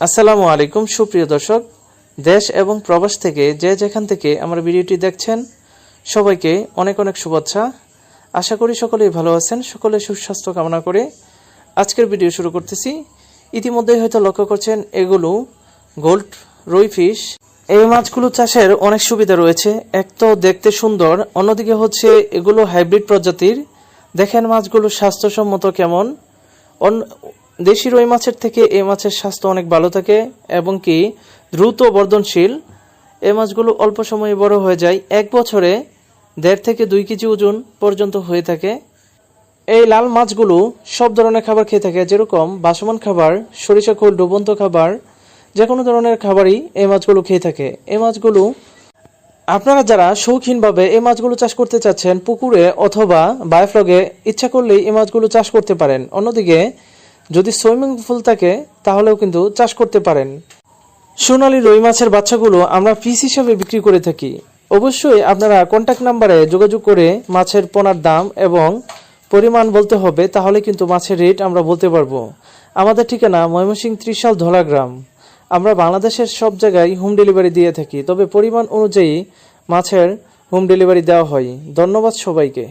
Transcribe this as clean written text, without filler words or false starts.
আসসালামু আলাইকুম সুপ্রিয় দর্শক, দেশ এবং প্রবাস থেকে যে যেখান থেকে আমার ভিডিওটি দেখছেন সবাইকে অনেক অনেক শুভেচ্ছা। আশা করি সকলেই ভালো আছেন, সকলে সুস্বাস্থ্য কামনা করে আজকের ভিডিও শুরু করতেছি। ইতিমধ্যেই হয়তো লক্ষ্য করছেন এগুলো গোল্ড রুই ফিশ। এই মাছগুলো চাষের অনেক সুবিধা রয়েছে, এক তো দেখতে সুন্দর, অন্যদিকে হচ্ছে এগুলো হাইব্রিড প্রজাতির। দেখেন মাছগুলো স্বাস্থ্যসম্মত কেমন। দেশি রুই মাছের থেকে এই মাছের স্বাস্থ্য অনেক ভালো থাকে এবং কি দ্রুত বর্ধনশীল। এই মাছগুলো অল্প সময়ে বড় হয়ে যায়, এক বছরে 1.5 থেকে 2 কেজি ওজন পর্যন্ত হয়ে থাকে। এই লাল মাছগুলো সব ধরনের খাবার খেয়ে থাকে, যেরকম বাসমান খাবার, সরিষা খোল, ডুবন্ত খাবার, যে কোনো ধরনের খাবারই এই মাছগুলো খেয়ে থাকে। এই মাছগুলো আপনারা যারা শৌখিনভাবে এই মাছগুলো চাষ করতে চাচ্ছেন, পুকুরে অথবা বায়োফ্লগে ইচ্ছা করলেই এই মাছগুলো চাষ করতে পারেন। অন্যদিকে যদি সুইমিং পুল থাকে তাহলেও কিন্তু চাষ করতে পারেন। সোনালী রুই মাছের বাচ্চাগুলো আমরা পিস হিসাবে বিক্রি করে থাকি। অবশ্যই আপনারা কন্ট্যাক্ট নাম্বারে যোগাযোগ করে মাছের পোনার দাম এবং পরিমাণ বলতে হবে, তাহলে কিন্তু মাছের রেট আমরা বলতে পারবো। আমাদের ঠিকানা ময়মনসিংহ ত্রিশাল ধলাগ্রাম। আমরা বাংলাদেশের সব জায়গায় হোম ডেলিভারি দিয়ে থাকি, তবে পরিমাণ অনুযায়ী মাছের হোম ডেলিভারি দেওয়া হয়। ধন্যবাদ সবাইকে।